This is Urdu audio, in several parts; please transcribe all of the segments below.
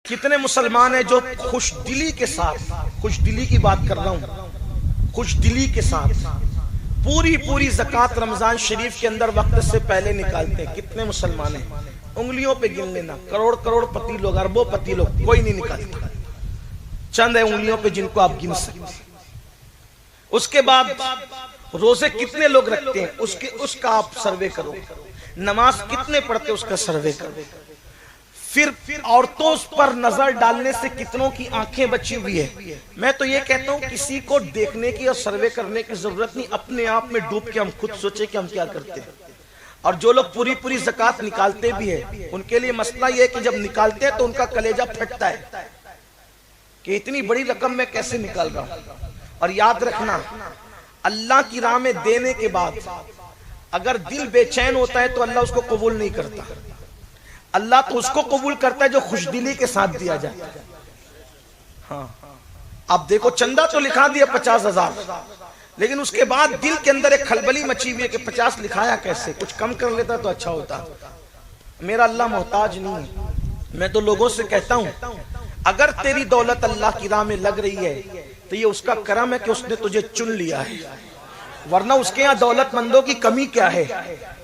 کتنے مسلمان ہیں جو خوش دلی کے ساتھ، خوش دلی کی بات کر رہا ہوں، خوش دلی کے ساتھ پوری زکوٰۃ رمضان شریف کے اندر وقت سے پہلے نکالتے ہیں؟ کتنے مسلمان ہیں؟ انگلیوں پہ گن لینا، کروڑ پتی لوگ، اربوں پتی لوگ، کوئی نہیں نکالتا۔ چند ہے انگلیوں پہ جن کو آپ گن سکتے۔ اس کے بعد روزے کتنے لوگ رکھتے ہیں اس کا آپ سروے کرو، نماز کتنے پڑھتے اس کا سروے کرو۔ پھر عورتوں پر نظر ڈالنے سے کتنوں کی آنکھیں بچی ہوئی ہے۔ میں تو یہ کہتا ہوں کسی کو دیکھنے کی اور سروے کرنے کی ضرورت نہیں، اپنے آپ میں ڈوب کے ہم خود سوچیں کہ ہم کیا کرتے ہیں۔ اور جو لوگ پوری زکوٰۃ نکالتے بھی ہیں ان کے لیے مسئلہ یہ ہے کہ جب نکالتے ہیں تو ان کا کلیجہ پھٹتا ہے کہ اتنی بڑی رقم میں کیسے نکال رہا ہوں۔ اور یاد رکھنا، اللہ کی راہ میں دینے کے بعد اگر دل بے چین ہوتا ہے تو اللہ اس کو قبول نہیں کرتا۔ اللہ تو اس کو قبول کرتا ہے جو خوش دلی کے ساتھ دیا جاتا ہے۔ ہاں اب دیکھو، چندہ تو لکھا دیا 50,000، لیکن اس کے بعد دل کے اندر ایک کھلبلی مچی ہوئی ہے کہ 50 لکھایا کیسے، کچھ کم کر لیتا تو اچھا ہوتا۔ میرا اللہ محتاج نہیں ہے۔ میں تو لوگوں سے کہتا ہوں اگر تیری دولت اللہ کی راہ میں لگ رہی ہے تو یہ اس کا کرم ہے کہ اس نے تجھے چن لیا ہے، ورنہ اس کے یہاں دولت مندوں کی کمی کیا ہے؟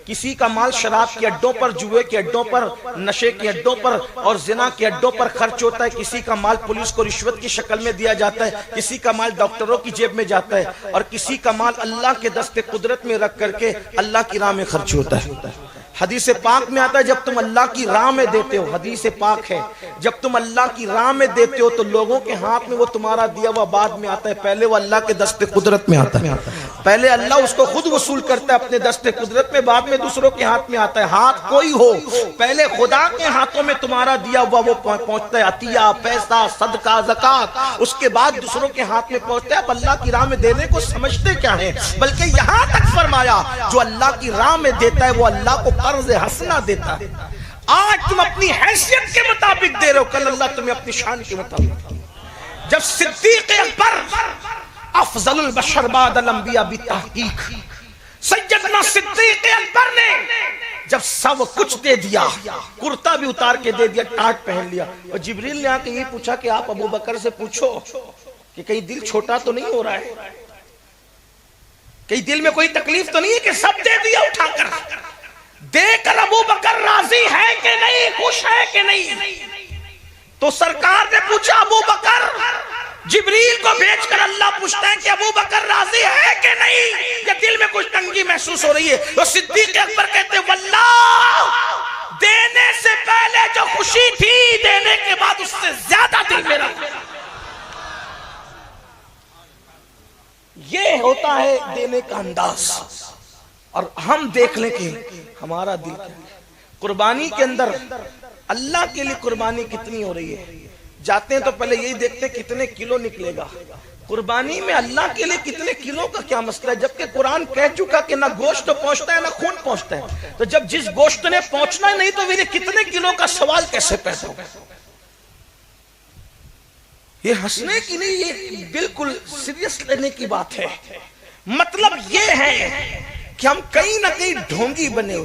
کسی کا مال شراب کے اڈوں پر، جوئے کے اڈوں پر، نشے کے اڈوں پر اور زنا کے اڈوں پر خرچ ہوتا ہے۔ کسی کا مال پولیس کو رشوت کی شکل میں دیا جاتا ہے، کسی کا مال ڈاکٹروں کی جیب میں جاتا ہے، اور کسی کا مال اللہ کے دست قدرت میں رکھ کر کے اللہ کی راہ میں خرچ ہوتا ہے۔ حدیث پاک میں آتا ہے جب تم اللہ کی راہ میں دیتے ہو، حدیث پاک ہے، جب تم اللہ کی راہ میں دیتے ہو تو لوگوں کے ہاتھ میں وہ تمہارا دیا ہوا بعد میں آتا ہے، پہلے وہ اللہ کے دست قدرت میں آتا ہے۔ پہلے اللہ اس کو خود وصول کرتا ہے اپنے دست قدرت میں، بعد میں دوسروں کے ہاتھ میں آتا ہے۔ ہاتھ کوئی ہو، پہلے خدا کے ہاتھوں میں تمہارا دیا ہوا وہ پہنچتا ہے، عطیہ، پیسہ، صدقہ، زکوٰۃ، اس کے بعد دوسروں کے ہاتھ میں پہنچتا ہے۔ اب اللہ کی راہ میں دینے کو سمجھتے کیا ہے؟ بلکہ یہاں تک فرمایا جو اللہ کی راہ میں دیتا ہے وہ اللہ کو قرض حسنہ دیتا ہے۔ آج تم اپنی حیثیت کے مطابق دے رہے ہو، کل اللہ تمہیں اپنی شان کے مطابق۔ جب صدیق اکبر افضل البشر بعد الانبیاء بالتحقیق، سیدنا صدیق اکبر نے جب سب کچھ دے دیا، کرتا بھی اتار کے دے دیا، ٹاٹ پہن لیا، اور جبریل نے آ کے یہ پوچھا کہ آپ ابو بکر سے پوچھو کہ کہیں دل چھوٹا تو نہیں ہو رہا ہے، کہیں دل میں کوئی تکلیف تو نہیں ہے کہ سب دے دیا اٹھا کر۔ دیکھ کر ابو بکر راضی ہے کہ نہیں، خوش ہے کہ نہیں؟ تو سرکار نے پوچھا ابو بکر، جبریل کو بھیج کر اللہ پوچھتا ہے کہ ابو بکر راضی ہے کہ نہیں، یا دل میں کچھ تنگی محسوس ہو رہی ہے؟ تو صدیق اکبر کہتے واللہ دینے سے پہلے جو خوشی تھی دینے کے بعد اس سے زیادہ دل میرا۔ یہ ہوتا ہے دینے کا انداز، اور ہم دیکھ لیں کہ ہمارا دل کیا ہے۔ قربانی کے اندر اللہ کے لیے قربانی کتنی ہو رہی ہے؟ جاتے ہیں تو پہلے یہی دیکھتے ہیں کتنے کلو نکلے گا۔ قربانی میں اللہ کے لیے کتنے کلو کا کیا مسئلہ ہے؟ جبکہ قرآن کہہ چکا کہ نہ گوشت پہنچتا ہے نہ خون پہنچتا ہے، تو جب جس گوشت نے پہنچنا ہی نہیں تو میرے کتنے کلو کا سوال کیسے پیدا ہوگا؟ یہ ہنسنے کی نہیں، یہ بالکل سیریس لینے کی بات ہے۔ مطلب یہ ہے کہ ہم کہیں نہ کہیں ڈھونگی بنے ہوئے